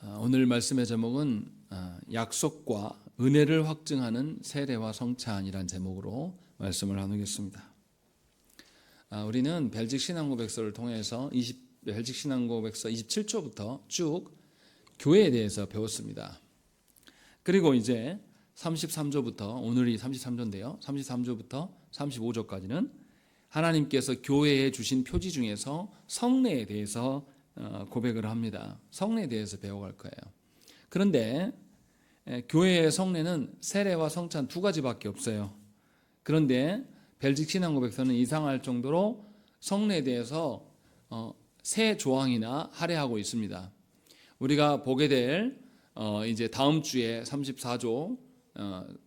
오늘 말씀의 제목은 약속과 은혜를 확증하는 세례와 성찬이란 제목으로 말씀을 나누겠습니다. 우리는 벨직 신앙고백서를 통해서 벨직 신앙고백서 27조부터 쭉 교회에 대해서 배웠습니다. 그리고 이제 33조부터, 오늘이 33조인데요. 33조부터 35조까지는 하나님께서 교회에 주신 표지 중에서 성례에 대해서 고백을 합니다. 성례에 대해서 배워갈 거예요. 그런데 교회의 성례는 세례와 성찬 두 가지밖에 없어요. 그런데 벨직 신앙고백서는 이상할 정도로 성례에 대해서 세 조항이나 할애하고 있습니다. 우리가 보게 될 이제 다음 주에 34조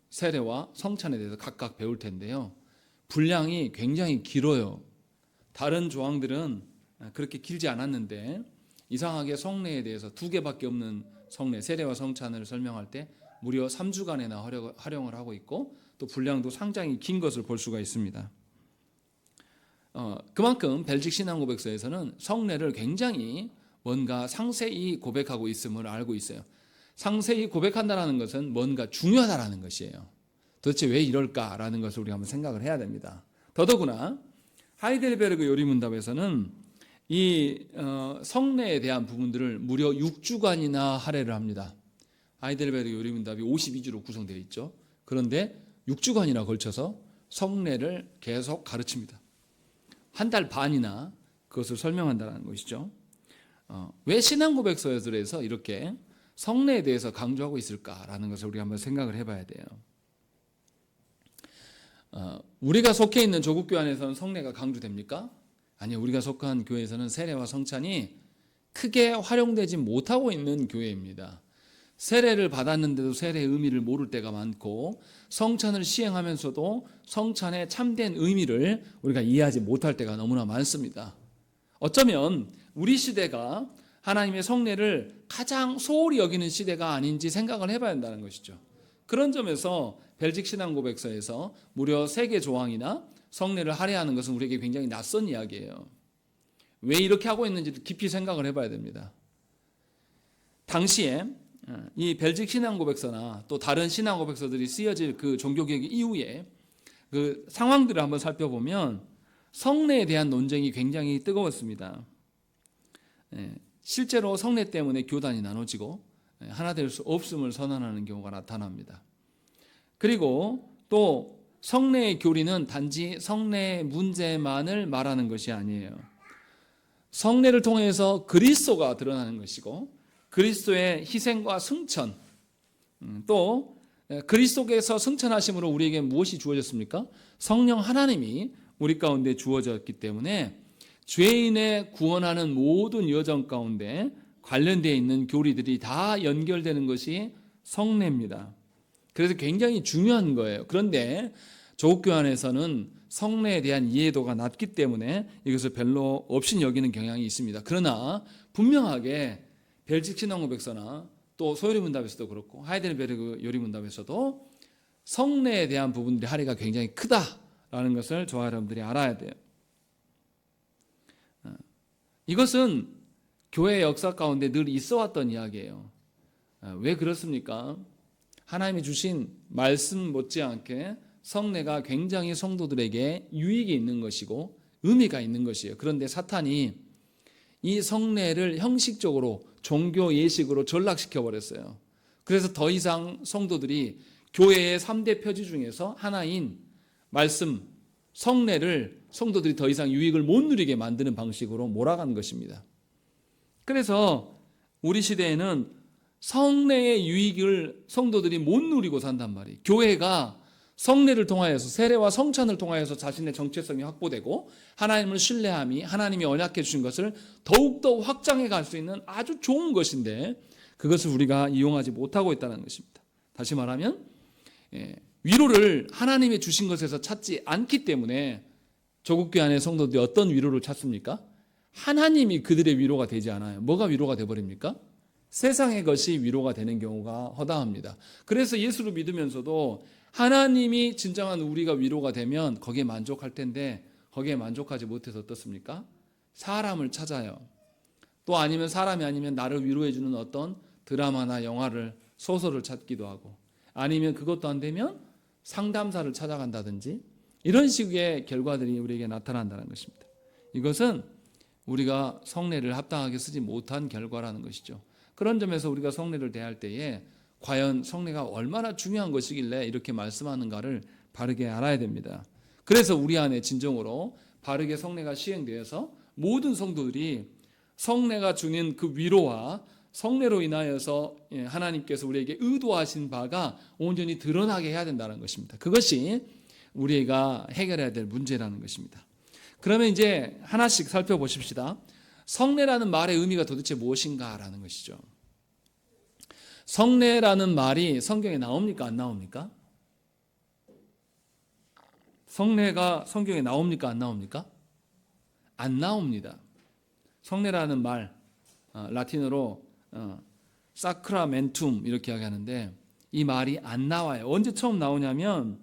세례와 성찬에 대해서 각각 배울 텐데요. 분량이 굉장히 길어요. 다른 조항들은 그렇게 길지 않았는데 이상하게 성례에 대해서 두 개밖에 없는 성례, 세례와 성찬을 설명할 때 무려 3주간이나 활용을 하고 있고 또 분량도 상당히 긴 것을 볼 수가 있습니다. 그만큼 벨직 신앙고백서에서는 성례를 굉장히 뭔가 상세히 고백하고 있음을 알고 있어요. 상세히 고백한다는 것은 뭔가 중요하다는 것이에요. 도대체 왜 이럴까라는 것을 우리가 한번 생각을 해야 됩니다. 더더구나 하이델베르그 요리문답에서는 이 성례에 대한 부분들을 무려 6주간이나 할애를 합니다. 하이델베르그 요리문답이 52주로 구성되어 있죠. 그런데 6주간이나 걸쳐서 성례를 계속 가르칩니다. 한 달 반이나 그것을 설명한다는 것이죠. 왜 신앙고백서에서 이렇게 성례에 대해서 강조하고 있을까라는 것을 우리가 한번 생각을 해봐야 돼요. 우리가 속해 있는 조국교회 안에서는 성례가 강조됩니까? 아니요, 우리가 속한 교회에서는 세례와 성찬이 크게 활용되지 못하고 있는 교회입니다. 세례를 받았는데도 세례의 의미를 모를 때가 많고 성찬을 시행하면서도 성찬의 참된 의미를 우리가 이해하지 못할 때가 너무나 많습니다. 어쩌면 우리 시대가 하나님의 성례를 가장 소홀히 여기는 시대가 아닌지 생각을 해봐야 한다는 것이죠. 그런 점에서 벨직 신앙고백서에서 무려 3개 조항이나 성례를 할애하는 것은 우리에게 굉장히 낯선 이야기예요. 왜 이렇게 하고 있는지도 깊이 생각을 해봐야 됩니다. 당시에 이 벨직 신앙고백서나 또 다른 신앙고백서들이 쓰여질 그 종교개혁 이후에 그 상황들을 한번 살펴보면 성례에 대한 논쟁이 굉장히 뜨거웠습니다. 실제로 성례 때문에 교단이 나눠지고 하나 될 수 없음을 선언하는 경우가 나타납니다. 그리고 또 성례의 교리는 단지 성례의 문제만을 말하는 것이 아니에요. 성례를 통해서 그리스도가 드러나는 것이고 그리스도의 희생과 승천, 또 그리스도께서 승천하심으로 우리에게 무엇이 주어졌습니까? 성령 하나님이 우리 가운데 주어졌기 때문에 죄인의 구원하는 모든 여정 가운데 관련되어 있는 교리들이 다 연결되는 것이 성례입니다. 그래서 굉장히 중요한 거예요. 그런데 조국교회 안에서는 성례에 대한 이해도가 낮기 때문에 이것을 별로 없이 여기는 경향이 있습니다. 그러나 분명하게 벨직 신앙고백서나 또 소요리문답에서도 그렇고 하이델베르그 요리문답에서도 성례에 대한 부분들이 할애가 굉장히 크다라는 것을 저와 여러분들이 알아야 돼요. 이것은 교회의 역사 가운데 늘 있어왔던 이야기예요. 왜 그렇습니까? 하나님이 주신 말씀 못지않게 성례가 굉장히 성도들에게 유익이 있는 것이고 의미가 있는 것이에요. 그런데 사탄이 이 성례를 형식적으로 종교 예식으로 전락시켜 버렸어요. 그래서 더 이상 성도들이 교회의 3대 표지 중에서 하나인 말씀, 성례를 성도들이 더 이상 유익을 못 누리게 만드는 방식으로 몰아간 것입니다. 그래서 우리 시대에는 성례의 유익을 성도들이 못 누리고 산단 말이에요. 교회가 성례를 통하여서 세례와 성찬을 통하여서 자신의 정체성이 확보되고 하나님을 신뢰함이 하나님이 언약해 주신 것을 더욱더 확장해 갈 수 있는 아주 좋은 것인데 그것을 우리가 이용하지 못하고 있다는 것입니다. 다시 말하면 위로를 하나님이 주신 것에서 찾지 않기 때문에 조국교회 안의 성도들이 어떤 위로를 찾습니까? 하나님이 그들의 위로가 되지 않아요. 뭐가 위로가 되어버립니까? 세상의 것이 위로가 되는 경우가 허다합니다. 그래서 예수를 믿으면서도 하나님이 진정한 우리가 위로가 되면 거기에 만족할 텐데 거기에 만족하지 못해서 어떻습니까? 사람을 찾아요. 또 아니면 사람이 아니면 나를 위로해 주는 어떤 드라마나 영화를 소설을 찾기도 하고 아니면 그것도 안 되면 상담사를 찾아간다든지 이런 식의 결과들이 우리에게 나타난다는 것입니다. 이것은 우리가 성례를 합당하게 쓰지 못한 결과라는 것이죠. 그런 점에서 우리가 성례를 대할 때에 과연 성례가 얼마나 중요한 것이길래 이렇게 말씀하는가를 바르게 알아야 됩니다. 그래서 우리 안에 진정으로 바르게 성례가 시행되어서 모든 성도들이 성례가 주는 그 위로와 성례로 인하여서 하나님께서 우리에게 의도하신 바가 온전히 드러나게 해야 된다는 것입니다. 그것이 우리가 해결해야 될 문제라는 것입니다. 그러면 이제 하나씩 살펴보십시다. 성례라는 말의 의미가 도대체 무엇인가라는 것이죠. 성례라는 말이 성경에 나옵니까? 안 나옵니까? 성례가 성경에 나옵니까? 안 나옵니까? 안 나옵니다. 성례라는 말, 라틴어로 사크라멘툼 이렇게 이야기하는데 이 말이 안 나와요. 언제 처음 나오냐면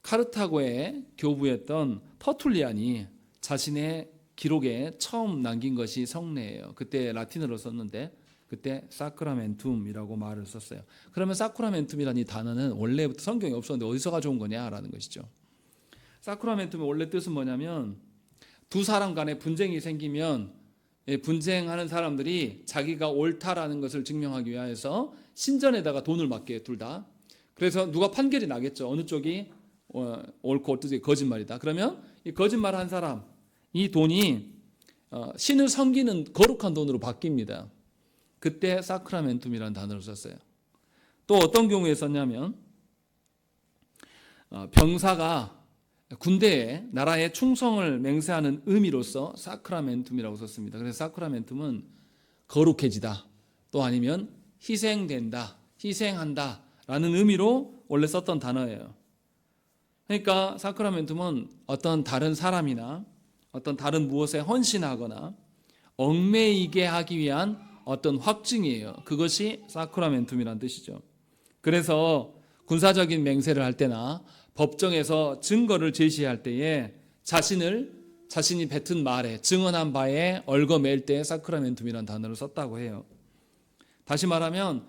카르타고의 교부였던 터툴리안이 자신의 기록에 처음 남긴 것이 성례예요. 그때 라틴어로 썼는데 그때 사크라멘툼이라고 말을 썼어요. 그러면 사크라멘툼이라는 이 단어는 원래부터 성경에 없었는데 어디서 가져온 거냐라는 것이죠. 사크라멘tum의 원래 뜻은 뭐냐면 두 사람 간에 분쟁이 생기면 분쟁하는 사람들이 자기가 옳다라는 것을 증명하기 위해서 신전에다가 돈을 맡겨요. 둘 다. 그래서 누가 판결이 나겠죠. 어느 쪽이 옳고 어느 쪽이 거짓말이다. 그러면 이 거짓말한 사람 이 돈이 신을 섬기는 거룩한 돈으로 바뀝니다. 그때 사크라멘툼이라는 단어를 썼어요. 또 어떤 경우에 썼냐면 병사가 군대에 나라에 충성을 맹세하는 의미로서 사크라멘툼이라고 썼습니다. 그래서 사크라멘툼은 거룩해지다 또 아니면 희생된다, 희생한다 라는 의미로 원래 썼던 단어예요. 그러니까 사크라멘툼은 어떤 다른 사람이나 어떤 다른 무엇에 헌신하거나 얽매이게 하기 위한 어떤 확증이에요. 그것이 사크라멘툼이라는 뜻이죠. 그래서 군사적인 맹세를 할 때나 법정에서 증거를 제시할 때에 자신이 뱉은 말에 증언한 바에 얽어맬 때 사크라멘툼이라는 단어를 썼다고 해요. 다시 말하면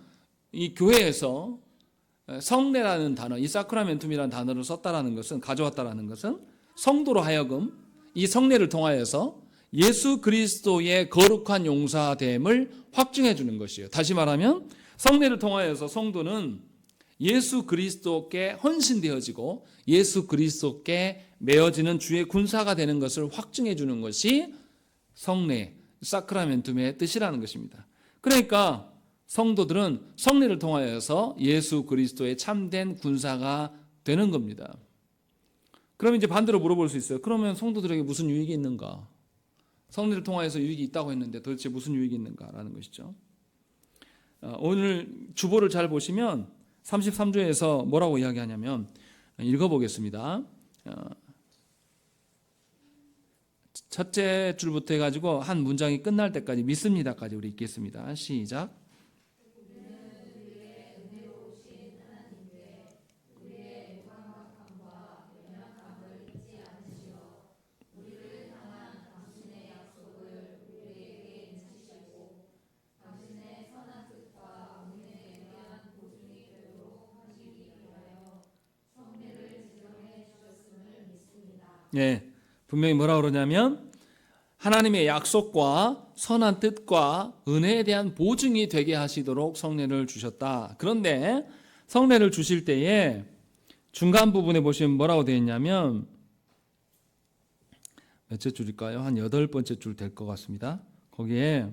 이 교회에서 성례라는 단어, 이 사크라멘툼이라는 단어를 썼다라는 것은 가져왔다라는 것은 성도로 하여금 이 성례를 통하여서 예수 그리스도의 거룩한 용사됨을 확증해 주는 것이에요. 다시 말하면 성례를 통하여서 성도는 예수 그리스도께 헌신되어지고 예수 그리스도께 메어지는 주의 군사가 되는 것을 확증해 주는 것이 성례, 사크라멘tum의 뜻이라는 것입니다. 그러니까 성도들은 성례를 통하여서 예수 그리스도의 참된 군사가 되는 겁니다. 그러면 이제 반대로 물어볼 수 있어요. 그러면 성도들에게 무슨 유익이 있는가? 성례를 통하여서 유익이 있다고 했는데 도대체 무슨 유익이 있는가라는 것이죠. 오늘 주보를 잘 보시면 33조에서 뭐라고 이야기하냐면 읽어보겠습니다. 첫째 줄부터 해가지고 한 문장이 끝날 때까지 믿습니다까지 우리 읽겠습니다. 시작. 예, 분명히 뭐라고 그러냐면 하나님의 약속과 선한 뜻과 은혜에 대한 보증이 되게 하시도록 성례를 주셨다. 그런데 성례를 주실 때에 중간 부분에 보시면 뭐라고 되어 있냐면 몇째 줄일까요? 한 8번째 줄 될 것 같습니다. 거기에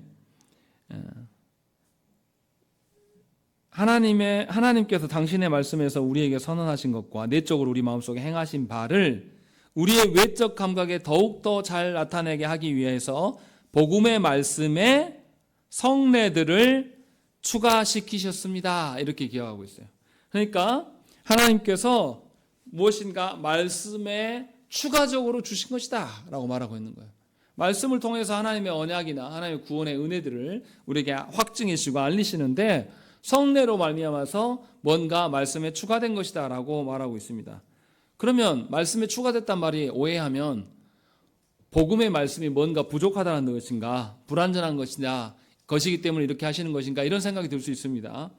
하나님께서 당신의 말씀에서 우리에게 선언하신 것과 내적으로 우리 마음속에 행하신 바를 우리의 외적 감각에 더욱더 잘 나타내게 하기 위해서 복음의 말씀에 성례들을 추가시키셨습니다. 이렇게 기억하고 있어요. 그러니까 하나님께서 무엇인가 말씀에 추가적으로 주신 것이다 라고 말하고 있는 거예요. 말씀을 통해서 하나님의 언약이나 하나님의 구원의 은혜들을 우리에게 확증해 주시고 알리시는데 성례로 말미암아서 뭔가 말씀에 추가된 것이다 라고 말하고 있습니다. 그러면 말씀에 추가됐단 말이 오해하면 복음의 말씀이 뭔가 부족하다는 것인가 불완전한 것이냐 것이기 때문에 이렇게 하시는 것인가 이런 생각이 들 수 있습니다.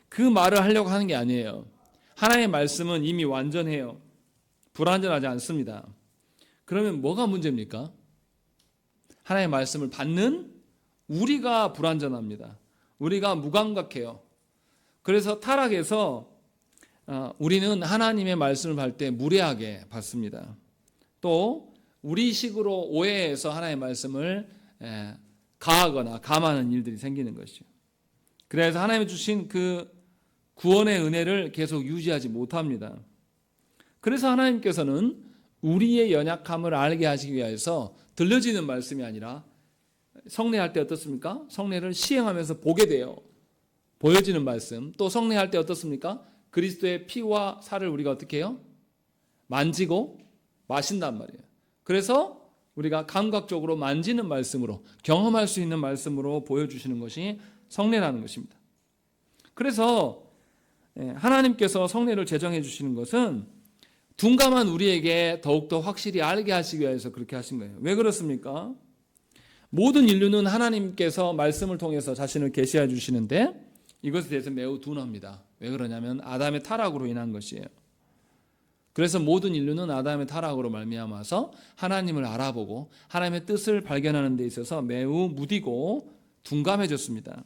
그 말을 하려고 하는 게 아니에요. 하나님의 말씀은 이미 완전해요. 불완전하지 않습니다. 그러면 뭐가 문제입니까? 하나님의 말씀을 받는 우리가 불완전합니다. 우리가 무감각해요. 그래서 타락해서 우리는 하나님의 말씀을 받을 때 무례하게 받습니다. 또 우리 식으로 오해해서 하나님의 말씀을 가하거나 감하는 일들이 생기는 것이죠. 그래서 하나님이 주신 그 구원의 은혜를 계속 유지하지 못합니다. 그래서 하나님께서는 우리의 연약함을 알게 하시기 위해서 들려지는 말씀이 아니라 성례할 때 어떻습니까? 성례를 시행하면서 보게 돼요. 보여지는 말씀. 또 성례할 때 어떻습니까? 그리스도의 피와 살을 우리가 어떻게 해요? 만지고 마신단 말이에요. 그래서 우리가 감각적으로 만지는 말씀으로 경험할 수 있는 말씀으로 보여주시는 것이 성례라는 것입니다. 그래서 하나님께서 성례를 제정해 주시는 것은 둔감한 우리에게 더욱더 확실히 알게 하시기 위해서 그렇게 하신 거예요. 왜 그렇습니까? 모든 인류는 하나님께서 말씀을 통해서 자신을 계시해 주시는데 이것에 대해서 매우 둔합니다. 왜 그러냐면 아담의 타락으로 인한 것이에요. 그래서 모든 인류는 아담의 타락으로 말미암아서 하나님을 알아보고 하나님의 뜻을 발견하는 데 있어서 매우 무디고 둔감해졌습니다.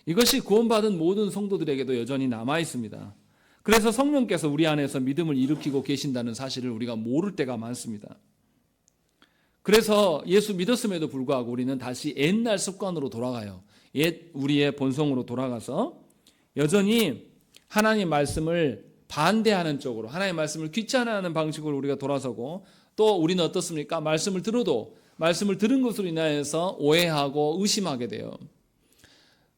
이것이 구원받은 모든 성도들에게도 여전히 남아 있습니다. 그래서 성령께서 우리 안에서 믿음을 일으키고 계신다는 사실을 우리가 모를 때가 많습니다. 그래서 예수 믿었음에도 불구하고 우리는 다시 옛날 습관으로 돌아가요. 옛 우리의 본성으로 돌아가서 여전히 하나님의 말씀을 반대하는 쪽으로 하나님의 말씀을 귀찮아하는 방식으로 우리가 돌아서고 또 우리는 어떻습니까? 말씀을 들어도 말씀을 들은 것으로 인하여서 오해하고 의심하게 돼요.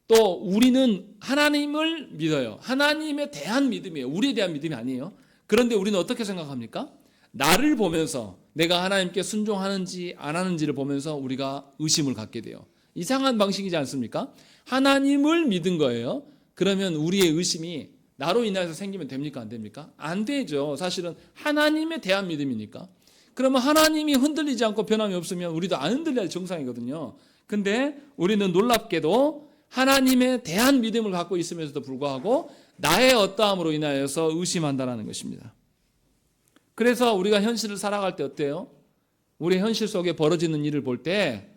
또 우리는 하나님을 믿어요. 하나님에 대한 믿음이에요. 우리에 대한 믿음이 아니에요. 그런데 우리는 어떻게 생각합니까? 나를 보면서 내가 하나님께 순종하는지 안 하는지를 보면서 우리가 의심을 갖게 돼요. 이상한 방식이지 않습니까? 하나님을 믿은 거예요. 그러면 우리의 의심이 나로 인해서 생기면 됩니까? 안 됩니까? 안 되죠. 사실은 하나님에 대한 믿음이니까. 그러면 하나님이 흔들리지 않고 변함이 없으면 우리도 안 흔들려야 정상이거든요. 근데 우리는 놀랍게도 하나님에 대한 믿음을 갖고 있으면서도 불구하고 나의 어떠함으로 인하여서 의심한다는 것입니다. 그래서 우리가 현실을 살아갈 때 어때요? 우리 현실 속에 벌어지는 일을 볼 때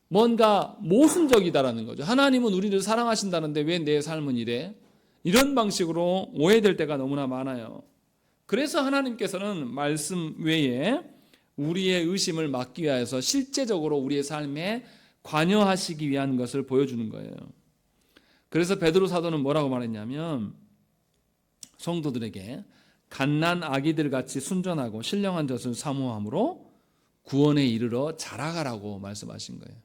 뭔가 모순적이다라는 거죠. 하나님은 우리를 사랑하신다는데 왜 내 삶은 이래? 이런 방식으로 오해될 때가 너무나 많아요. 그래서 하나님께서는 말씀 외에 우리의 의심을 막기 위해서 실제적으로 우리의 삶에 관여하시기 위한 것을 보여주는 거예요. 그래서 베드로 사도는 뭐라고 말했냐면 성도들에게 갓난 아기들 같이 순전하고 신령한 젖을 사모함으로 구원에 이르러 자라가라고 말씀하신 거예요.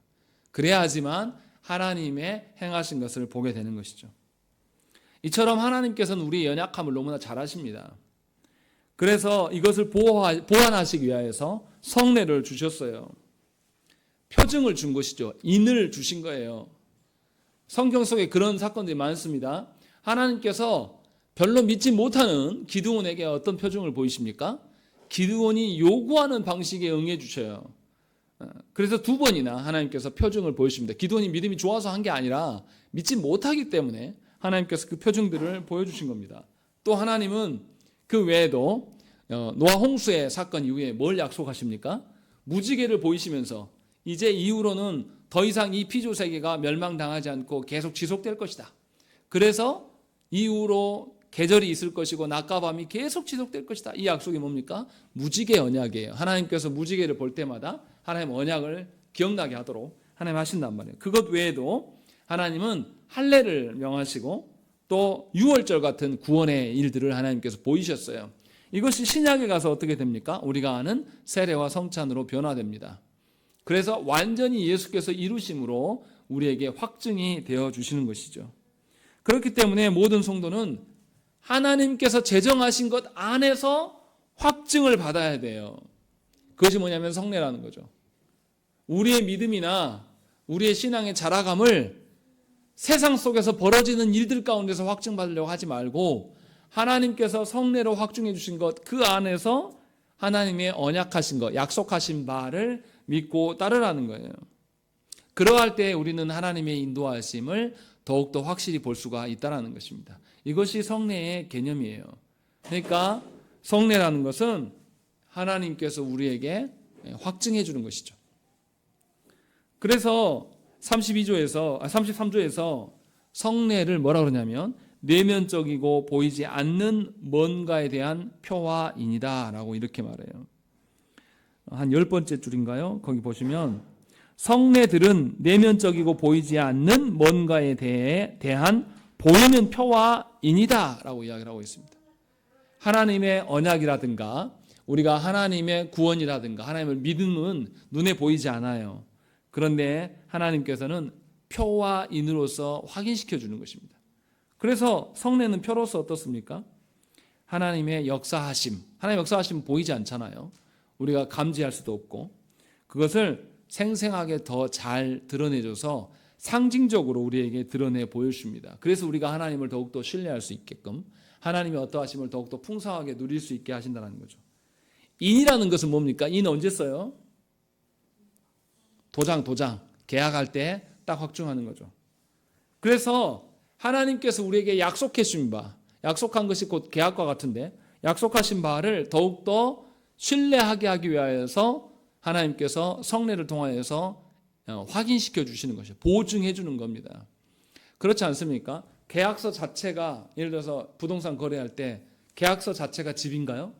그래야지만 하나님의 행하신 것을 보게 되는 것이죠. 이처럼 하나님께서는 우리의 연약함을 너무나 잘 아십니다. 그래서 이것을 보완하시기 위해서 성례를 주셨어요. 표징을 준 것이죠. 인을 주신 거예요. 성경 속에 그런 사건들이 많습니다. 하나님께서 별로 믿지 못하는 기드온에게 어떤 표징을 보이십니까? 기드온이 요구하는 방식에 응해 주셔요. 그래서 2번이나 하나님께서 표징을 보여주십니다. 기드온이 믿음이 좋아서 한 게 아니라 믿지 못하기 때문에 하나님께서 그 표징들을 보여주신 겁니다. 또 하나님은 그 외에도 노아 홍수의 사건 이후에 뭘 약속하십니까? 무지개를 보이시면서 이제 이후로는 더 이상 이 피조 세계가 멸망당하지 않고 계속 지속될 것이다. 그래서 이후로 계절이 있을 것이고 낮과 밤이 계속 지속될 것이다. 이 약속이 뭡니까? 무지개 언약이에요. 하나님께서 무지개를 볼 때마다 하나님 언약을 기억나게 하도록 하나님 하신단 말이에요. 그것 외에도 하나님은 할례를 명하시고 또 유월절 같은 구원의 일들을 하나님께서 보이셨어요. 이것이 신약에 가서 어떻게 됩니까? 우리가 아는 세례와 성찬으로 변화됩니다. 그래서 완전히 예수께서 이루심으로 우리에게 확증이 되어 주시는 것이죠. 그렇기 때문에 모든 성도는 하나님께서 제정하신 것 안에서 확증을 받아야 돼요. 그것이 뭐냐면 성례라는 거죠. 우리의 믿음이나 우리의 신앙의 자라감을 세상 속에서 벌어지는 일들 가운데서 확증받으려고 하지 말고 하나님께서 성례로 확증해 주신 것 그 안에서 하나님의 언약하신 것, 약속하신 바를 믿고 따르라는 거예요. 그러할 때 우리는 하나님의 인도하심을 더욱더 확실히 볼 수가 있다는 것입니다. 이것이 성례의 개념이에요. 그러니까 성례라는 것은 하나님께서 우리에게 확증해 주는 것이죠. 그래서 33조에서 성례를 뭐라 그러냐면 내면적이고 보이지 않는 뭔가에 대한 표화인이다 라고 이렇게 말해요. 한 10번째 줄인가요? 거기 보시면 성례들은 내면적이고 보이지 않는 뭔가에 대한 보이는 표화인이다 라고 이야기를 하고 있습니다. 하나님의 언약이라든가 우리가 하나님의 구원이라든가 하나님을 믿음은 눈에 보이지 않아요. 그런데 하나님께서는 표화인으로서 확인시켜 주는 것입니다. 그래서 성례는 표로서 어떻습니까? 하나님의 역사하심, 하나님의 역사하심은 보이지 않잖아요. 우리가 감지할 수도 없고 그것을 생생하게 더 잘 드러내줘서 상징적으로 우리에게 드러내 보여줍니다. 그래서 우리가 하나님을 더욱더 신뢰할 수 있게끔 하나님의 어떠하심을 더욱더 풍성하게 누릴 수 있게 하신다는 거죠. 인이라는 것은 뭡니까? 인 언제 써요? 도장 계약할 때 딱 확증하는 거죠. 그래서 하나님께서 우리에게 약속해 주신 바, 약속한 것이 곧 계약과 같은데 약속하신 바를 더욱더 신뢰하게 하기 위하여서 하나님께서 성례를 통하여서 확인시켜 주시는 것이에요. 보증해 주는 겁니다. 그렇지 않습니까? 계약서 자체가 예를 들어서 부동산 거래할 때 계약서 자체가 집인가요?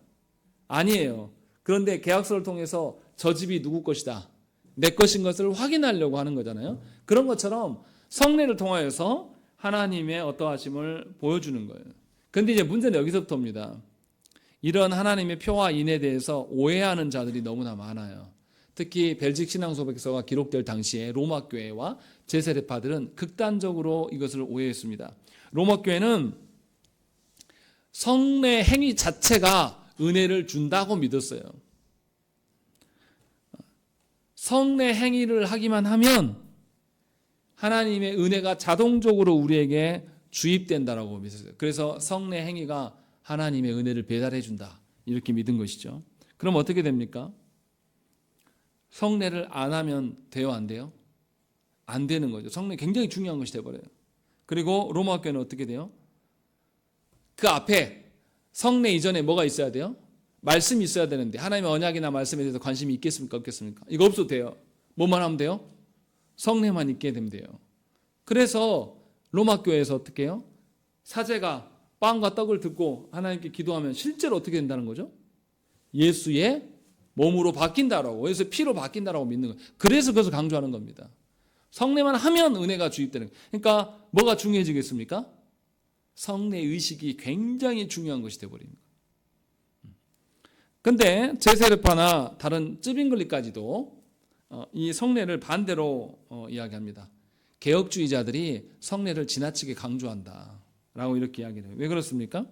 아니에요. 그런데 계약서를 통해서 저 집이 누구 것이다, 내 것인 것을 확인하려고 하는 거잖아요. 그런 것처럼 성례를 통하여서 하나님의 어떠하심을 보여주는 거예요. 그런데 이제 문제는 여기서부터입니다. 이런 하나님의 표와 인에 대해서 오해하는 자들이 너무나 많아요. 특히 벨직 신앙소백서가 기록될 당시에 로마 교회와 제세례파들은 극단적으로 이것을 오해했습니다. 로마 교회는 성례 행위 자체가 은혜를 준다고 믿었어요. 성례 행위를 하기만 하면 하나님의 은혜가 자동적으로 우리에게 주입된다라고 믿었어요. 그래서 성례 행위가 하나님의 은혜를 배달해 준다 이렇게 믿은 것이죠. 그럼 어떻게 됩니까? 성례를 안 하면 돼요, 안 돼요? 안 되는 거죠. 성례 굉장히 중요한 것이 돼버려요. 그리고 로마 교회는 어떻게 돼요? 그 앞에 성례 이전에 뭐가 있어야 돼요? 말씀이 있어야 되는데 하나님의 언약이나 말씀에 대해서 관심이 있겠습니까? 없겠습니까? 이거 없어도 돼요. 뭐만 하면 돼요? 성례만 있게 되면 돼요. 그래서 로마 교회에서 어떻게 해요? 사제가 빵과 떡을 듣고 하나님께 기도하면 실제로 어떻게 된다는 거죠? 예수의 몸으로 바뀐다라고, 예수의 피로 바뀐다라고 믿는 거예요. 그래서 그것을 강조하는 겁니다. 성례만 하면 은혜가 주입되는 거예요. 그러니까 뭐가 중요해지겠습니까? 성례 의식이 굉장히 중요한 것이 되어버립니다. 그런데 제세례파나 다른 쯔빙글리까지도 이 성례를 반대로 이야기합니다. 개혁주의자들이 성례를 지나치게 강조한다라고 이렇게 이야기를 해요. 왜 그렇습니까?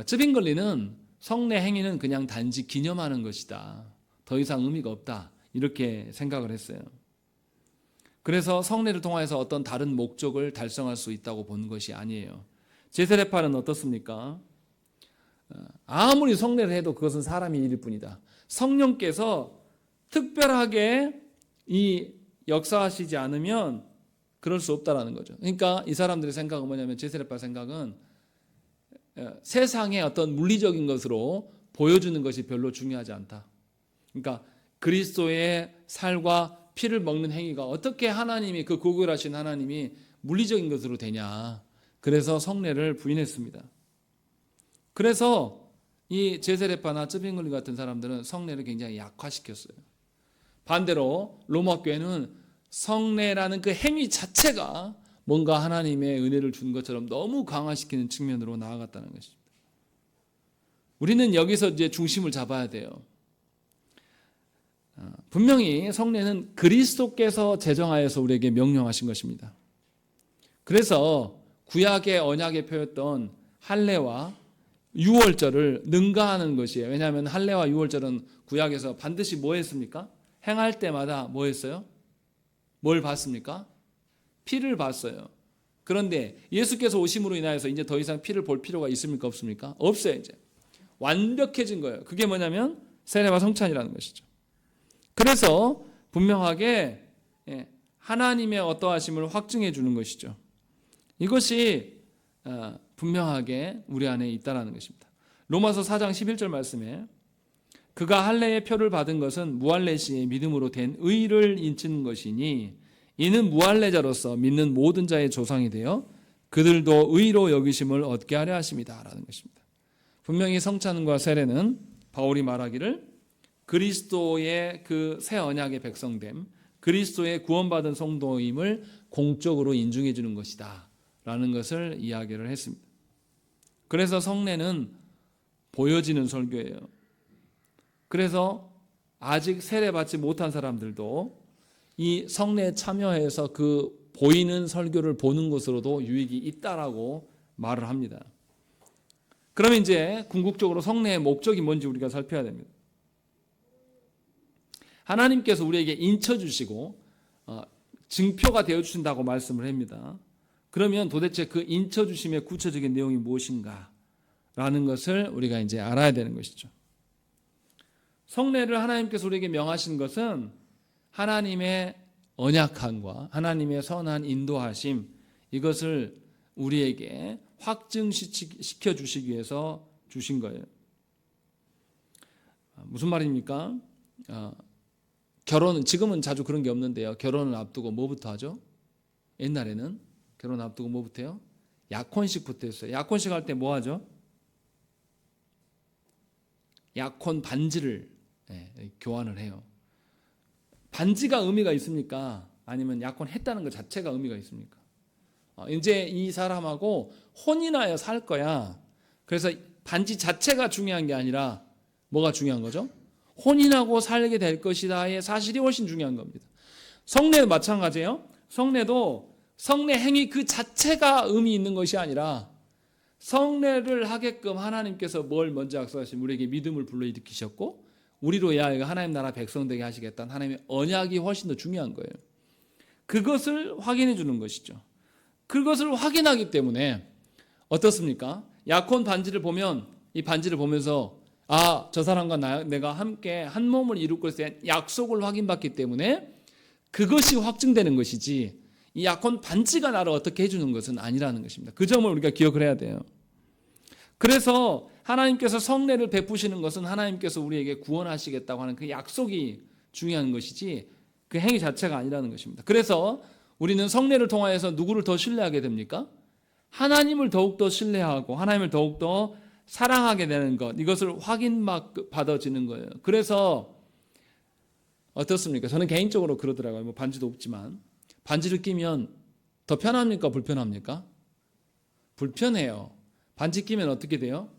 쯔빙글리는 성례 행위는 그냥 단지 기념하는 것이다, 더 이상 의미가 없다 이렇게 생각을 했어요. 그래서 성례를 통해서 어떤 다른 목적을 달성할 수 있다고 본 것이 아니에요. 제세례파는 어떻습니까? 아무리 성례를 해도 그것은 사람의 일일 뿐이다. 성령께서 특별하게 이 역사하시지 않으면 그럴 수 없다라는 거죠. 그러니까 이 사람들의 생각은 뭐냐면, 제세례파 생각은 세상의 어떤 물리적인 것으로 보여주는 것이 별로 중요하지 않다. 그러니까 그리스도의 살과 피를 먹는 행위가 어떻게 하나님이, 그 고결하신 하나님이 물리적인 것으로 되냐. 그래서 성례를 부인했습니다. 그래서 이 제세례파나 쯔빙글리 같은 사람들은 성례를 굉장히 약화시켰어요. 반대로 로마 교회는 성례라는 그 행위 자체가 뭔가 하나님의 은혜를 준 것처럼 너무 강화시키는 측면으로 나아갔다는 것입니다. 우리는 여기서 이제 중심을 잡아야 돼요. 분명히 성례는 그리스도께서 제정하여서 우리에게 명령하신 것입니다. 그래서 구약의 언약에 표했던 할례와 유월절을 능가하는 것이에요. 왜냐하면 할례와 유월절은 구약에서 반드시 뭐 했습니까? 행할 때마다 뭐 했어요? 뭘 봤습니까? 피를 봤어요. 그런데 예수께서 오심으로 인하여서 이제 더 이상 피를 볼 필요가 있습니까? 없습니까? 없어요. 이제 완벽해진 거예요. 그게 뭐냐면 세례와 성찬이라는 것이죠. 그래서 분명하게 하나님의 어떠하심을 확증해 주는 것이죠. 이것이 분명하게 우리 안에 있다라는 것입니다. 로마서 4장 11절 말씀에 그가 할례의 표를 받은 것은 무할례 시의 믿음으로 된 의를 인치는 것이니 이는 무할례자로서 믿는 모든 자의 조상이 되어 그들도 의로 여기심을 얻게 하려 하심이다 라는 것입니다. 분명히 성찬과 세례는 바울이 말하기를 그리스도의 그 새 언약의 백성됨, 그리스도의 구원받은 성도임을 공적으로 인증해 주는 것이다 라는 것을 이야기를 했습니다. 그래서 성례는 보여지는 설교예요. 그래서 아직 세례받지 못한 사람들도 이 성례에 참여해서 그 보이는 설교를 보는 것으로도 유익이 있다라고 말을 합니다. 그러면 이제 궁극적으로 성례의 목적이 뭔지 우리가 살펴야 됩니다. 하나님께서 우리에게 인쳐주시고 증표가 되어주신다고 말씀을 합니다. 그러면 도대체 그 인쳐주심의 구체적인 내용이 무엇인가 라는 것을 우리가 이제 알아야 되는 것이죠. 성례를 하나님께서 우리에게 명하신 것은 하나님의 언약함과 하나님의 선한 인도하심, 이것을 우리에게 확증시켜 주시기 위해서 주신 거예요. 무슨 말입니까? 결혼은, 지금은 자주 그런 게 없는데요. 결혼을 앞두고 뭐부터 하죠? 옛날에는 결혼 앞두고 뭐부터 해요? 약혼식부터 했어요. 약혼식 할 때 뭐 하죠? 약혼 반지를 교환을 해요. 반지가 의미가 있습니까? 아니면 약혼했다는 것 자체가 의미가 있습니까? 이제 이 사람하고 혼인하여 살 거야. 그래서 반지 자체가 중요한 게 아니라 뭐가 중요한 거죠? 혼인하고 살게 될 것이다의 사실이 훨씬 중요한 겁니다. 성례도 마찬가지예요. 성례도 성례 행위 그 자체가 의미 있는 것이 아니라 성례를 하게끔 하나님께서 뭘 먼저 약속하시면 우리에게 믿음을 불러일으키셨고 우리로 인하여 하나님 나라 백성 되게 하시겠다는 하나님의 언약이 훨씬 더 중요한 거예요. 그것을 확인해 주는 것이죠. 그것을 확인하기 때문에 어떻습니까? 약혼 반지를 보면 이 반지를 보면서 저 사람과 내가 함께 한 몸을 이룰 것에 약속을 확인받기 때문에 그것이 확증되는 것이지 이 약혼 반지가 나를 어떻게 해주는 것은 아니라는 것입니다. 그 점을 우리가 기억을 해야 돼요. 그래서 하나님께서 성례를 베푸시는 것은 하나님께서 우리에게 구원하시겠다고 하는 그 약속이 중요한 것이지 그 행위 자체가 아니라는 것입니다. 그래서 우리는 성례를 통하여서 누구를 더 신뢰하게 됩니까? 하나님을 더욱더 신뢰하고 하나님을 더욱더 사랑하게 되는 것, 이것을 확인받아지는 거예요. 그래서 어떻습니까? 저는 개인적으로 그러더라고요. 뭐 반지도 없지만 반지를 끼면 더 편합니까? 불편합니까? 불편해요. 반지 끼면 어떻게 돼요?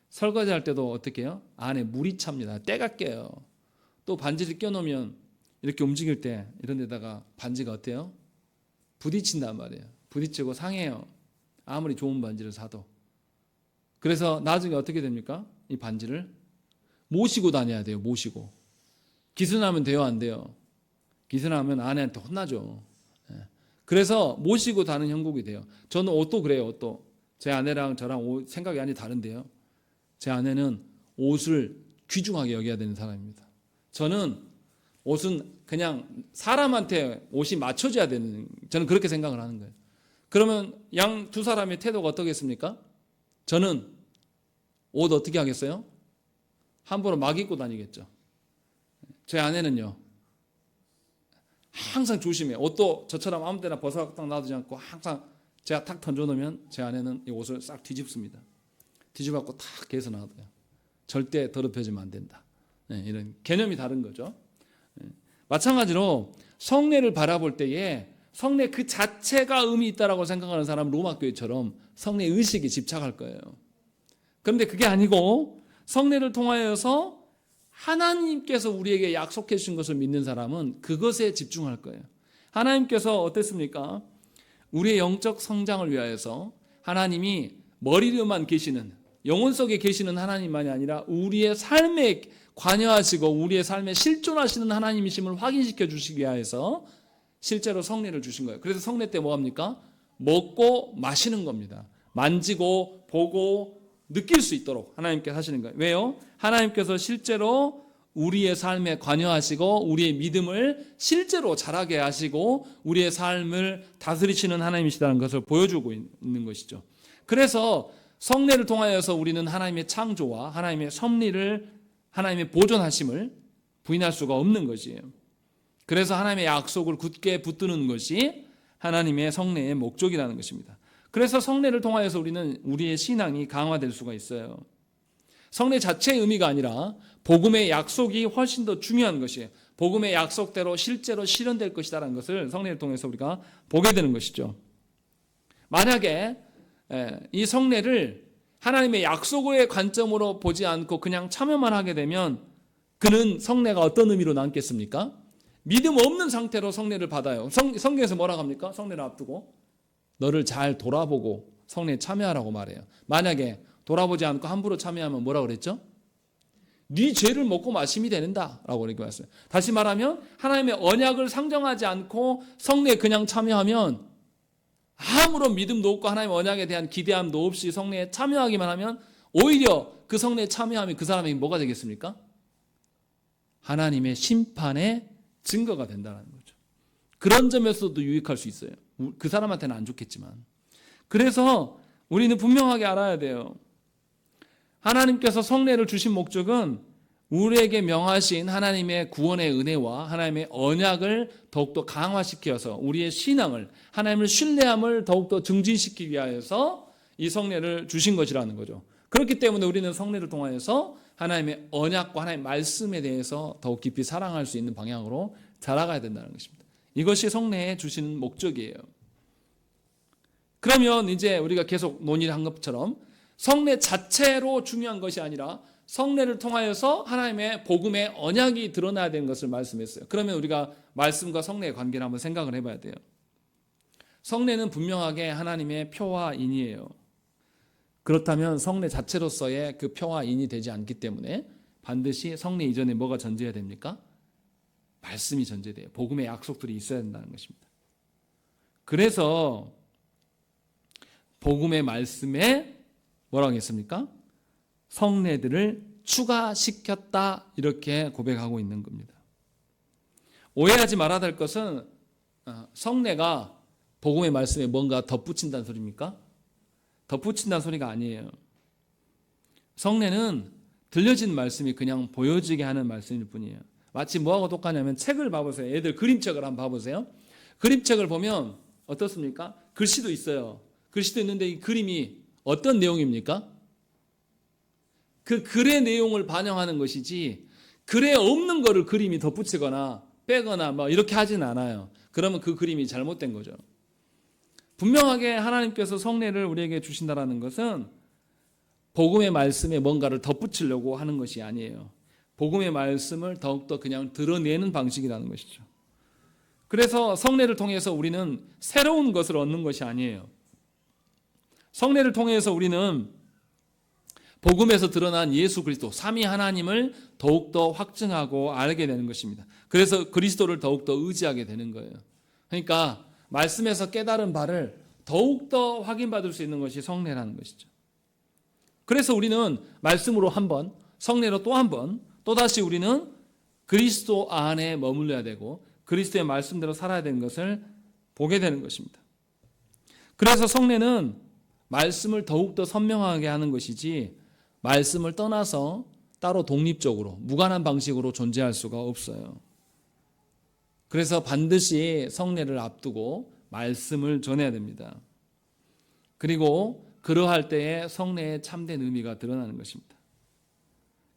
설거지 할 때도 어떻게 해요? 안에 물이 찹니다. 때가 껴요. 또 반지를 껴놓으면 이렇게 움직일 때 이런 데다가 반지가 어때요? 부딪힌단 말이에요. 부딪히고 상해요. 아무리 좋은 반지를 사도. 그래서 나중에 어떻게 됩니까? 이 반지를 모시고 다녀야 돼요. 모시고. 기스나면 돼요? 안 돼요? 기스나면 아내한테 혼나죠. 그래서 모시고 다는 형국이 돼요. 저는 옷도 그래요. 옷도. 제 아내랑 저랑 옷 생각이 많이 다른데요. 제 아내는 옷을 귀중하게 여겨야 되는 사람입니다. 저는 옷은 그냥 사람한테 옷이 맞춰져야 되는, 저는 그렇게 생각을 하는 거예요. 그러면 양 두 사람의 태도가 어떻겠습니까? 저는 옷 어떻게 하겠어요? 함부로 막 입고 다니겠죠. 제 아내는요, 항상 조심해요. 옷도 저처럼 아무 때나 벗어딱 놔두지 않고 항상 제가 탁 던져놓으면 제 아내는 이 옷을 싹 뒤집습니다. 뒤집어갖고 탁 개서 놔둬요. 절대 더럽혀지면 안 된다. 이런 개념이 다른 거죠. 마찬가지로 성례를 바라볼 때에 성례 그 자체가 의미 있다라고 생각하는 사람은 로마교회처럼 성례 의식에 집착할 거예요. 그런데 그게 아니고 성례를 통하여서 하나님께서 우리에게 약속해 주신 것을 믿는 사람은 그것에 집중할 거예요. 하나님께서 어땠습니까? 우리의 영적 성장을 위하여서 하나님이 머리로만 계시는, 영혼 속에 계시는 하나님만이 아니라 우리의 삶에 관여하시고 우리의 삶에 실존하시는 하나님이심을 확인시켜 주시기 위해서 실제로 성례를 주신 거예요. 그래서 성례 때 뭐합니까? 먹고 마시는 겁니다. 만지고 보고 느낄 수 있도록 하나님께서 하시는 거예요. 왜요? 하나님께서 실제로 우리의 삶에 관여하시고 우리의 믿음을 실제로 자라게 하시고 우리의 삶을 다스리시는 하나님이시다는 것을 보여주고 있는 것이죠. 그래서 성례를 통하여서 우리는 하나님의 창조와 하나님의 섭리를, 하나님의 보존하심을 부인할 수가 없는 것이에요. 그래서 하나님의 약속을 굳게 붙드는 것이 하나님의 성례의 목적이라는 것입니다. 그래서 성례를 통하여서 우리는 우리의 신앙이 강화될 수가 있어요. 성례 자체의 의미가 아니라 복음의 약속이 훨씬 더 중요한 것이에요. 복음의 약속대로 실제로 실현될 것이다라는 것을 성례를 통해서 우리가 보게 되는 것이죠. 만약에 이 성례를 하나님의 약속의 관점으로 보지 않고 그냥 참여만 하게 되면 그는 성례가 어떤 의미로 남겠습니까? 믿음 없는 상태로 성례를 받아요. 성경에서 뭐라고 합니까? 성례를 앞두고 너를 잘 돌아보고 성례에 참여하라고 말해요. 만약에 돌아보지 않고 함부로 참여하면 뭐라고 그랬죠? 네 죄를 먹고 마심이 되는다라고 이렇게 말했어요. 다시 말하면 하나님의 언약을 상정하지 않고 성례에 그냥 참여하면 아무런 믿음도 없고 하나님의 언약에 대한 기대함도 없이 성례에 참여하기만 하면 오히려 그 성례에 참여하면 그 사람에게 뭐가 되겠습니까? 하나님의 심판의 증거가 된다는 거죠. 그런 점에서도 유익할 수 있어요. 그 사람한테는 안 좋겠지만. 그래서 우리는 분명하게 알아야 돼요. 하나님께서 성례를 주신 목적은 우리에게 명하신 하나님의 구원의 은혜와 하나님의 언약을 더욱더 강화시켜서 우리의 신앙을, 하나님을 신뢰함을 더욱더 증진시키기 위하여서 이 성례를 주신 것이라는 거죠. 그렇기 때문에 우리는 성례를 통하여서 하나님의 언약과 하나님의 말씀에 대해서 더욱 깊이 사랑할 수 있는 방향으로 자라가야 된다는 것입니다. 이것이 성례에 주시는 목적이에요. 그러면 이제 우리가 계속 논의를 한 것처럼 성례 자체로 중요한 것이 아니라 성례를 통하여서 하나님의 복음의 언약이 드러나야 되는 것을 말씀했어요. 그러면 우리가 말씀과 성례의 관계를 한번 생각을 해봐야 돼요. 성례는 분명하게 하나님의 표와 인이에요. 그렇다면 성례 자체로서의 그 표와 인이 되지 않기 때문에 반드시 성례 이전에 뭐가 전제해야 됩니까? 말씀이 전제돼요. 복음의 약속들이 있어야 된다는 것입니다. 그래서 복음의 말씀에 뭐라고 했습니까? 성례들을 추가시켰다 이렇게 고백하고 있는 겁니다. 오해하지 말아야 될 것은 성례가 복음의 말씀에 뭔가 덧붙인다는 소리입니까? 덧붙인다는 소리가 아니에요. 성례는 들려진 말씀이 그냥 보여지게 하는 말씀일 뿐이에요. 마치 뭐하고 똑같냐면 책을 봐보세요. 애들 그림책을 한번 봐보세요. 그림책을 보면 어떻습니까? 글씨도 있어요. 글씨도 있는데 이 그림이 어떤 내용입니까? 그 글의 내용을 반영하는 것이지 글에 없는 거를 그림이 덧붙이거나 빼거나 뭐 이렇게 하진 않아요. 그러면 그 그림이 잘못된 거죠. 분명하게 하나님께서 성례를 우리에게 주신다라는 것은 복음의 말씀에 뭔가를 덧붙이려고 하는 것이 아니에요. 복음의 말씀을 더욱더 그냥 드러내는 방식이라는 것이죠. 그래서 성례를 통해서 우리는 새로운 것을 얻는 것이 아니에요. 성례를 통해서 우리는 복음에서 드러난 예수 그리스도, 삼위 하나님을 더욱더 확증하고 알게 되는 것입니다. 그래서 그리스도를 더욱더 의지하게 되는 거예요. 그러니까 말씀에서 깨달은 바를 더욱더 확인받을 수 있는 것이 성례라는 것이죠. 그래서 우리는 말씀으로 한 번, 성례로 또 한 번, 또다시 우리는 그리스도 안에 머물러야 되고 그리스도의 말씀대로 살아야 되는 것을 보게 되는 것입니다. 그래서 성례는 말씀을 더욱더 선명하게 하는 것이지 말씀을 떠나서 따로 독립적으로 무관한 방식으로 존재할 수가 없어요. 그래서 반드시 성례를 앞두고 말씀을 전해야 됩니다. 그리고 그러할 때에 성례의 참된 의미가 드러나는 것입니다.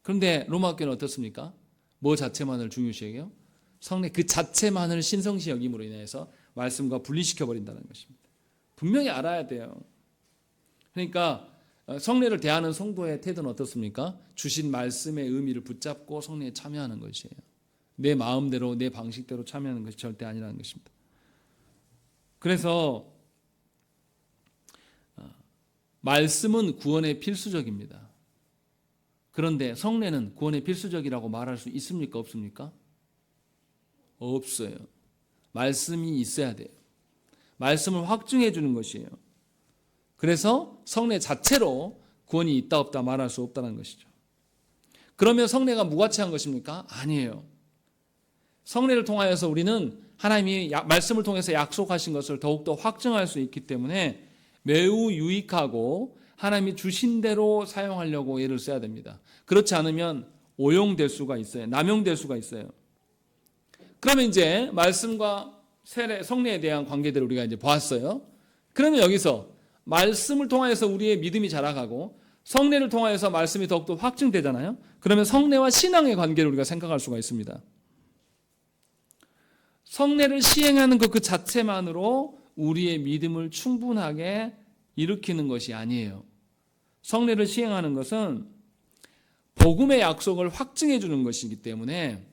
그런데 로마교는 어떻습니까? 뭐 자체만을 중요시해요? 성례 그 자체만을 신성시 여김으로 인해서 말씀과 분리시켜버린다는 것입니다. 분명히 알아야 돼요. 그러니까 성례를 대하는 성도의 태도는 어떻습니까? 주신 말씀의 의미를 붙잡고 성례에 참여하는 것이에요. 내 마음대로 내 방식대로 참여하는 것이 절대 아니라는 것입니다. 그래서 말씀은 구원의 필수적입니다. 그런데 성례는 구원의 필수적이라고 말할 수 있습니까? 없습니까? 없어요. 말씀이 있어야 돼요. 말씀을 확증해 주는 것이에요. 그래서 성례 자체로 구원이 있다 없다 말할 수 없다는 것이죠. 그러면 성례가 무가치한 것입니까? 아니에요. 성례를 통하여서 우리는 하나님이 말씀을 통해서 약속하신 것을 더욱더 확증할 수 있기 때문에 매우 유익하고 하나님이 주신 대로 사용하려고 애를 써야 됩니다. 그렇지 않으면 오용될 수가 있어요. 남용될 수가 있어요. 그러면 이제 말씀과 세례, 성례에 대한 관계들을 우리가 이제 보았어요. 그러면 여기서 말씀을 통하여서 우리의 믿음이 자라가고 성례를 통하여서 말씀이 더욱더 확증되잖아요. 그러면 성례와 신앙의 관계를 우리가 생각할 수가 있습니다. 성례를 시행하는 것 그 자체만으로 우리의 믿음을 충분하게 일으키는 것이 아니에요. 성례를 시행하는 것은 복음의 약속을 확증해 주는 것이기 때문에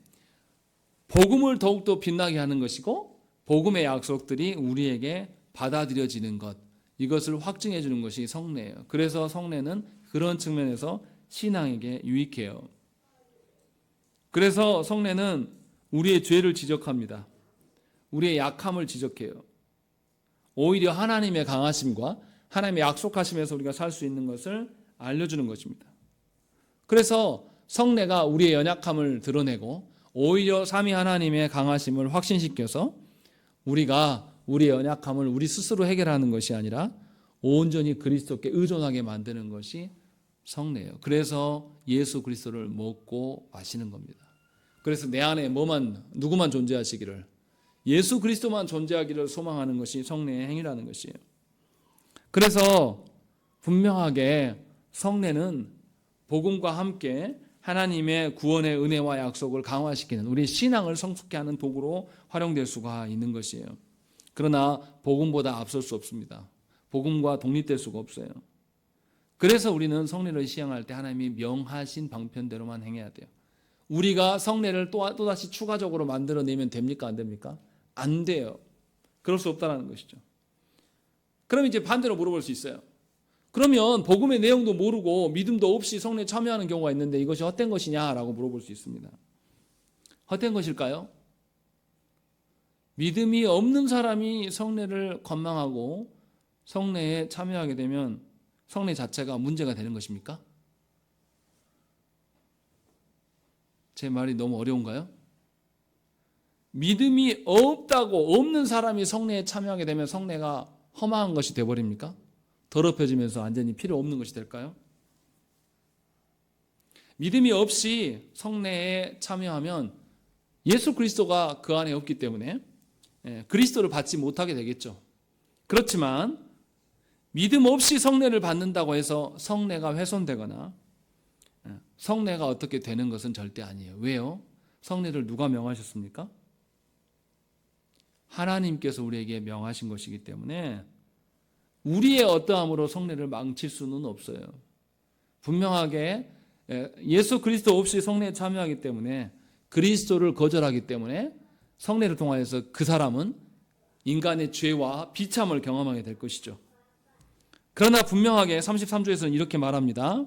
복음을 더욱더 빛나게 하는 것이고 복음의 약속들이 우리에게 받아들여지는 것, 이것을 확증해 주는 것이 성례예요. 그래서 성례는 그런 측면에서 신앙에게 유익해요. 그래서 성례는 우리의 죄를 지적합니다. 우리의 약함을 지적해요. 오히려 하나님의 강하심과 하나님의 약속하심에서 우리가 살 수 있는 것을 알려주는 것입니다. 그래서 성례가 우리의 연약함을 드러내고 오히려 삼위 하나님의 강하심을 확신시켜서 우리가 우리의 연약함을 우리 스스로 해결하는 것이 아니라 온전히 그리스도께 의존하게 만드는 것이 성례예요. 그래서 예수 그리스도를 먹고 마시는 겁니다. 그래서 내 안에 누구만 존재하시기를, 예수 그리스도만 존재하기를 소망하는 것이 성례의 행위라는 것이에요. 그래서 분명하게 성례는 복음과 함께 하나님의 구원의 은혜와 약속을 강화시키는 우리 신앙을 성숙케 하는 도구로 활용될 수가 있는 것이에요. 그러나 복음보다 앞설 수 없습니다. 복음과 독립될 수가 없어요. 그래서 우리는 성례를 시행할 때 하나님이 명하신 방편대로만 행해야 돼요. 우리가 성례를 또다시 추가적으로 만들어내면 됩니까? 안 됩니까? 안 돼요. 그럴 수 없다는 것이죠. 그럼 이제 반대로 물어볼 수 있어요. 그러면 복음의 내용도 모르고 믿음도 없이 성례에 참여하는 경우가 있는데 이것이 헛된 것이냐라고 물어볼 수 있습니다. 헛된 것일까요? 믿음이 없는 사람이 성례를 관망하고 성례에 참여하게 되면 성례 자체가 문제가 되는 것입니까? 제 말이 너무 어려운가요? 믿음이 없는 사람이 성례에 참여하게 되면 성례가 허망한 것이 되어버립니까? 더럽혀지면서 완전히 필요 없는 것이 될까요? 믿음이 없이 성례에 참여하면 예수 그리스도가 그 안에 없기 때문에 그리스도를 받지 못하게 되겠죠. 그렇지만 믿음 없이 성례를 받는다고 해서 성례가 훼손되거나 성례가 어떻게 되는 것은 절대 아니에요. 왜요? 성례를 누가 명하셨습니까? 하나님께서 우리에게 명하신 것이기 때문에 우리의 어떠함으로 성례를 망칠 수는 없어요. 분명하게 예수 그리스도 없이 성례에 참여하기 때문에 그리스도를 거절하기 때문에 성례를 통하여서 그 사람은 인간의 죄와 비참을 경험하게 될 것이죠. 그러나 분명하게 33조에서는 이렇게 말합니다.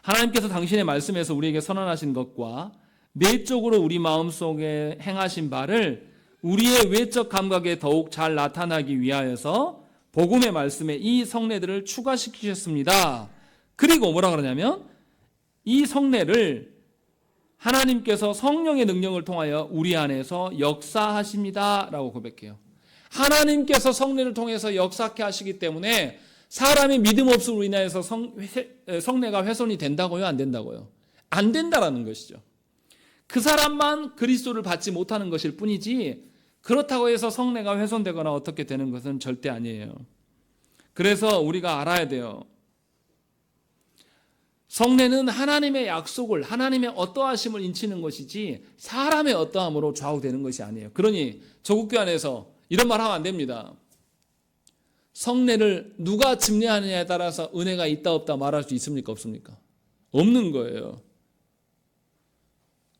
하나님께서 당신의 말씀에서 우리에게 선언하신 것과 내적으로 우리 마음속에 행하신 바를 우리의 외적 감각에 더욱 잘 나타나기 위하여서 복음의 말씀에 이 성례들을 추가시키셨습니다. 그리고 뭐라 그러냐면 이 성례를 하나님께서 성령의 능력을 통하여 우리 안에서 역사하십니다 라고 고백해요. 하나님께서 성례를 통해서 역사케 하시기 때문에 사람이 믿음 없음으로 인하여서 성례가 훼손이 된다고요? 안 된다고요? 안 된다라는 것이죠. 그 사람만 그리스도를 받지 못하는 것일 뿐이지 그렇다고 해서 성례가 훼손되거나 어떻게 되는 것은 절대 아니에요. 그래서 우리가 알아야 돼요. 성례는 하나님의 약속을, 하나님의 어떠하심을 인치는 것이지 사람의 어떠함으로 좌우되는 것이 아니에요. 그러니 조국교 안에서 이런 말 하면 안 됩니다. 성례를 누가 집례하느냐에 따라서 은혜가 있다 없다 말할 수 있습니까? 없습니까? 없는 거예요.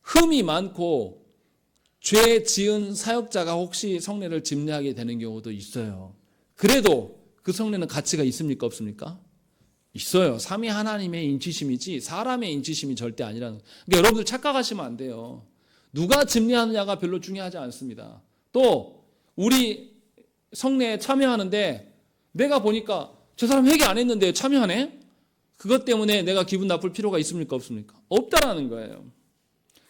흠이 많고 죄 지은 사역자가 혹시 성례를 집례하게 되는 경우도 있어요. 그래도 그 성례는 가치가 있습니까? 없습니까? 있어요. 삼위 하나님의 인치심이지 사람의 인치심이 절대 아니라는. 그러니까 여러분들 착각하시면 안 돼요. 누가 집례하느냐가 별로 중요하지 않습니다. 또 우리 성례에 참여하는데 내가 보니까 저 사람 회개 안 했는데 참여하네? 그것 때문에 내가 기분 나쁠 필요가 있습니까? 없습니까? 없다라는 거예요.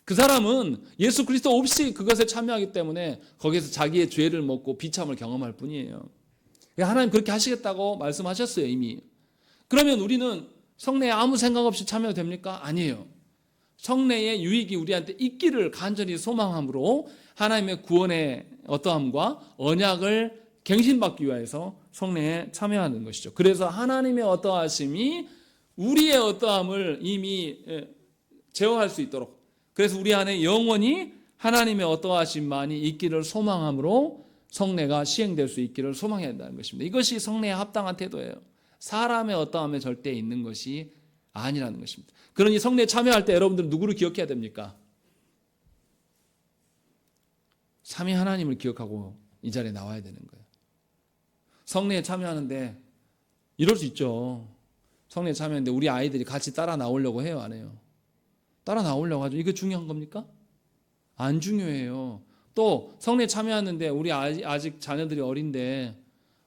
그 사람은 예수 그리스도 없이 그것에 참여하기 때문에 거기에서 자기의 죄를 먹고 비참을 경험할 뿐이에요. 하나님 그렇게 하시겠다고 말씀하셨어요, 이미. 그러면 우리는 성례에 아무 생각 없이 참여해도 됩니까? 아니에요. 성례의 유익이 우리한테 있기를 간절히 소망함으로 하나님의 구원의 어떠함과 언약을 갱신받기 위해서 성례에 참여하는 것이죠. 그래서 하나님의 어떠하심이 우리의 어떠함을 이미 제어할 수 있도록, 그래서 우리 안에 영원히 하나님의 어떠하심만이 있기를 소망함으로 성례가 시행될 수 있기를 소망해야 한다는 것입니다. 이것이 성례에 합당한 태도예요. 사람의 어떠함에 절대 있는 것이 아니라는 것입니다. 그러니 성례에 참여할 때 여러분들은 누구를 기억해야 됩니까? 삼위 하나님을 기억하고 이 자리에 나와야 되는 거예요. 성례에 참여하는데 이럴 수 있죠. 성례에 참여하는데 우리 아이들이 같이 따라 나오려고 해요, 안 해요? 따라 나오려고 하죠. 이거 중요한 겁니까? 안 중요해요. 또 성례에 참여하는데 우리 아직 자녀들이 어린데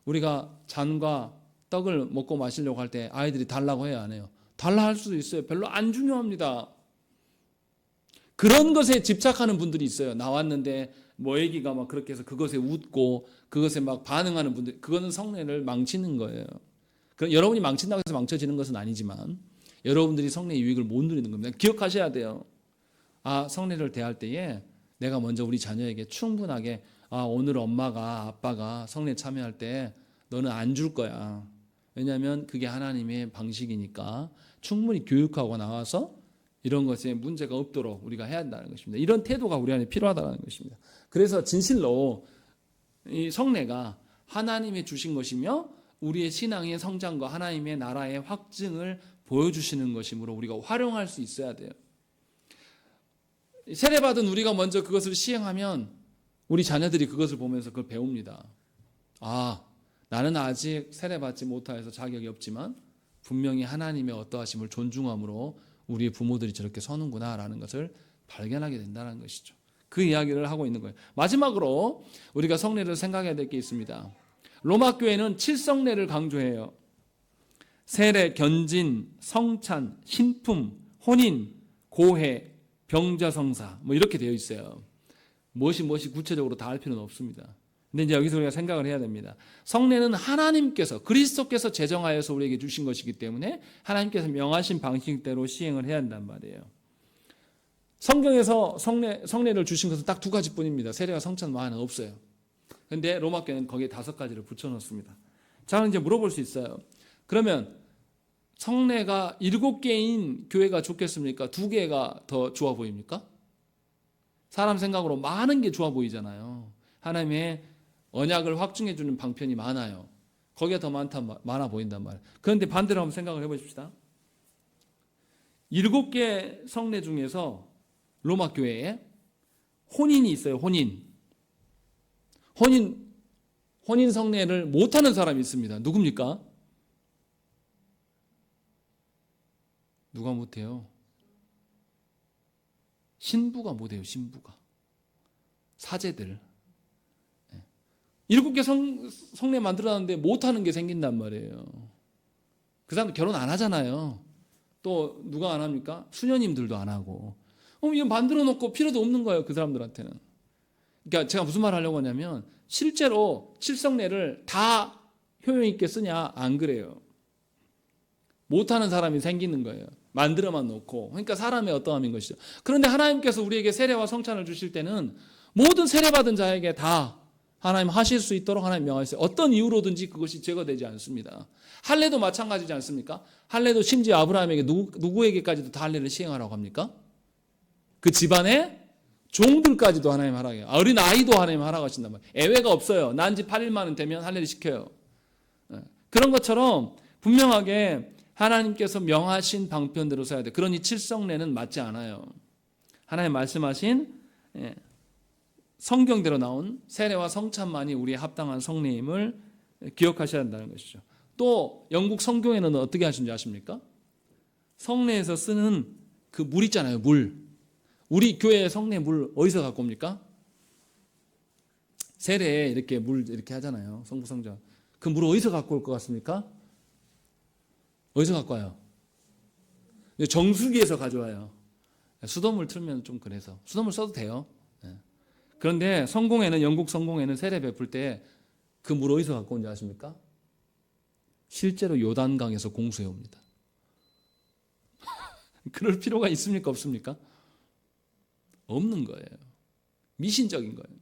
우리가 잔과 떡을 먹고 마시려고 할 때 아이들이 달라고 해요, 안 해요? 달라 할 수도 있어요. 별로 안 중요합니다. 그런 것에 집착하는 분들이 있어요. 나왔는데 뭐 애기가 막 그렇게 해서 그것에 웃고 그것에 막 반응하는 분들, 그거는 성례를 망치는 거예요. 그럼 여러분이 망친다고 해서 망쳐지는 것은 아니지만 여러분들이 성례의 유익을 못 누리는 겁니다. 기억하셔야 돼요. 성례를 대할 때에 내가 먼저 우리 자녀에게 충분하게 오늘 엄마가 아빠가 성례 참여할 때 너는 안 줄 거야. 왜냐하면 그게 하나님의 방식이니까 충분히 교육하고 나와서 이런 것에 문제가 없도록 우리가 해야 한다는 것입니다. 이런 태도가 우리 안에 필요하다는 것입니다. 그래서 진실로 이 성례가 하나님이 주신 것이며 우리의 신앙의 성장과 하나님의 나라의 확증을 보여주시는 것이므로 우리가 활용할 수 있어야 돼요. 세례받은 우리가 먼저 그것을 시행하면 우리 자녀들이 그것을 보면서 그걸 배웁니다. 나는 아직 세례받지 못하여서 자격이 없지만 분명히 하나님의 어떠하심을 존중함으로 우리 부모들이 저렇게 서는구나라는 것을 발견하게 된다는 것이죠. 그 이야기를 하고 있는 거예요. 마지막으로 우리가 성례를 생각해야 될 게 있습니다. 로마 교회는 7성례를 강조해요. 세례, 견진, 성찬, 신품, 혼인, 고해, 병자성사 이렇게 되어 있어요. 무엇이 구체적으로 다 할 필요는 없습니다. 근데 이제 여기서 우리가 생각을 해야 됩니다. 성례는 하나님께서 그리스도께서 제정하여서 우리에게 주신 것이기 때문에 하나님께서 명하신 방식대로 시행을 해야 한단 말이에요. 성경에서 성례를 주신 것은 딱 두 가지뿐입니다. 세례와 성찬 외에는 없어요. 그런데 로마 교회는 거기에 5가지를 붙여놓습니다. 자, 이제 물어볼 수 있어요. 그러면 성례가 7개인 교회가 좋겠습니까? 2개가 더 좋아 보입니까? 사람 생각으로 많은 게 좋아 보이잖아요. 하나님의 언약을 확증해 주는 방편이 많아요. 거기가 더 많아 보인단 말이에요. 그런데 반대로 한번 생각을 해보십시다. 7개 성례 중에서 로마 교회에 혼인이 있어요. 혼인 성례를 못하는 사람이 있습니다. 누굽니까? 누가 못해요? 신부가 못해요. 신부가. 사제들. 7개 성례 만들어놨는데 못하는 게 생긴단 말이에요. 그 사람들 결혼 안 하잖아요. 또 누가 안 합니까? 수녀님들도 안 하고. 이거 만들어 놓고 필요도 없는 거예요. 그 사람들한테는. 그러니까 제가 무슨 말을 하려고 하냐면 실제로 7성례를 다 효용 있게 쓰냐? 안 그래요. 못하는 사람이 생기는 거예요. 만들어만 놓고. 그러니까 사람의 어떠함인 것이죠. 그런데 하나님께서 우리에게 세례와 성찬을 주실 때는 모든 세례받은 자에게 다 하나님 하실 수 있도록 하나님 명하셨어요. 어떤 이유로든지 그것이 제거되지 않습니다. 할례도 마찬가지지 않습니까? 할례도 심지어 아브라함에게 누구에게까지도 다 할례를 시행하라고 합니까? 그 집안의 종들까지도 하나님 하라고 해요. 어린 아이도 하나님 하라고 하신단 말이에요. 예외가 없어요. 난 지 8일만은 되면 할례를 시켜요. 그런 것처럼 분명하게 하나님께서 명하신 방편대로 써야 돼. 그러니 7성례는 맞지 않아요. 하나님 말씀하신 성경대로 나온 세례와 성찬만이 우리의 합당한 성례임을 기억하셔야 한다는 것이죠. 또 영국 성경에는 어떻게 하신지 아십니까? 성례에서 쓰는 그 물 있잖아요. 물. 우리 교회 성례 물 어디서 갖고 옵니까? 세례에 이렇게 물 이렇게 하잖아요. 성부 성전. 그 물 어디서 갖고 올 것 같습니까? 어디서 갖고 와요? 정수기에서 가져와요. 수돗물 틀면 좀 그래서 수돗물 써도 돼요. 그런데 성공회는 영국 성공회는 세례 베풀 때 그 물 어디서 갖고 온지 아십니까? 실제로 요단강에서 공수해 옵니다. 그럴 필요가 있습니까? 없습니까? 없는 거예요. 미신적인 거예요.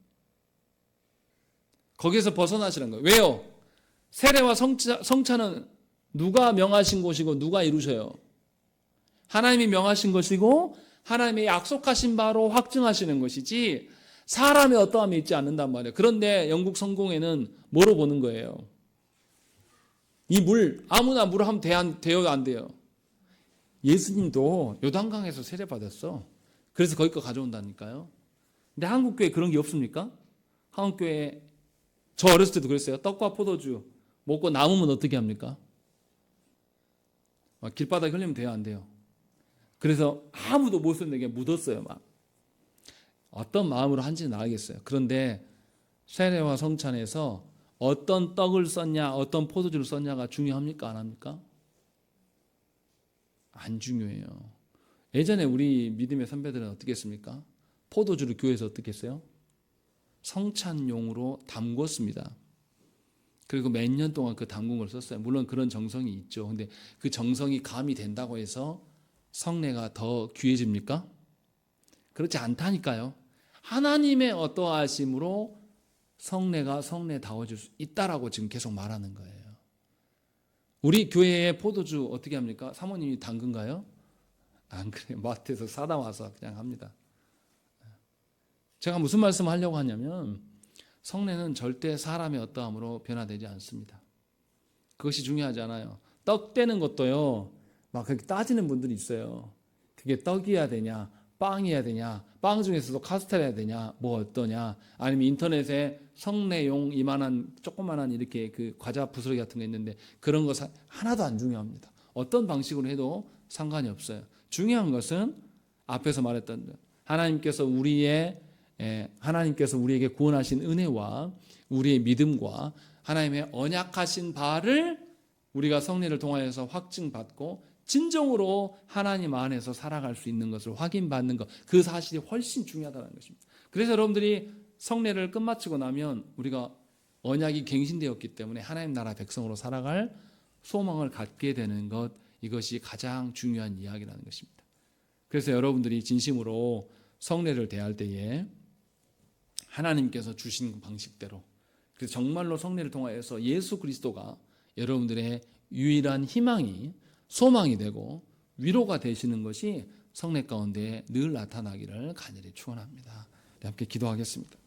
거기에서 벗어나시는 거예요. 왜요? 세례와 성찬은 누가 명하신 것이고 누가 이루셔요? 하나님이 명하신 것이고 하나님이 약속하신 바로 확증하시는 것이지 사람의 어떠함이 있지 않는단 말이에요. 그런데 영국 성공회는 뭐로 보는 거예요? 이 물 아무나 물 하면 돼요 안 돼요? 예수님도 요단강에서 세례 받았어. 그래서 거기 거 가져온다니까요. 근데 한국교회 그런 게 없습니까? 한국교회 저 어렸을 때도 그랬어요. 떡과 포도주 먹고 남으면 어떻게 합니까? 길바닥에 흘리면 돼요 안 돼요? 그래서 아무도 못 쓰는 게 묻었어요. 막 어떤 마음으로 한지는 알겠어요. 그런데 세례와 성찬에서 어떤 떡을 썼냐 어떤 포도주를 썼냐가 중요합니까 안 합니까? 안 중요해요. 예전에 우리 믿음의 선배들은 어떻게 했습니까? 포도주를 교회에서 어떻게 했어요? 성찬용으로 담궜습니다. 그리고 몇 년 동안 그 담근 걸 썼어요. 물론 그런 정성이 있죠. 근데 그 정성이 가미 된다고 해서 성례가 더 귀해집니까? 그렇지 않다니까요. 하나님의 어떠하심으로 성례가 성례다워질 수 있다라고 지금 계속 말하는 거예요. 우리 교회의 포도주 어떻게 합니까? 사모님이 담근가요? 안 그래요. 마트에서 사다 와서 그냥 합니다. 제가 무슨 말씀을 하려고 하냐면 성례는 절대 사람의 어떠함으로 변화되지 않습니다. 그것이 중요하지 않아요. 떡 떼는 것도요. 막 그렇게 따지는 분들이 있어요. 그게 떡이어야 되냐 빵이어야 되냐 빵 중에서도 카스텔해야 되냐 뭐 어떠냐 아니면 인터넷에 성례용 이만한 조그만한 이렇게 그 과자 부스러기 같은 거 있는데 그런 거 하나도 안 중요합니다. 어떤 방식으로 해도 상관이 없어요. 중요한 것은 앞에서 말했던 하나님께서 우리에게 구원하신 은혜와 우리의 믿음과 하나님의 언약하신 바를 우리가 성례를 통하여서 확증받고 진정으로 하나님 안에서 살아갈 수 있는 것을 확인받는 것, 그 사실이 훨씬 중요하다는 것입니다. 그래서 여러분들이 성례를 끝마치고 나면 우리가 언약이 갱신되었기 때문에 하나님 나라 백성으로 살아갈 소망을 갖게 되는 것, 이것이 가장 중요한 이야기라는 것입니다. 그래서 여러분들이 진심으로 성례를 대할 때에 하나님께서 주신 방식대로, 그래서 정말로 성례를 통하여서 예수 그리스도가 여러분들의 유일한 희망이 소망이 되고 위로가 되시는 것이 성례 가운데 늘 나타나기를 간절히 축원합니다. 함께 기도하겠습니다.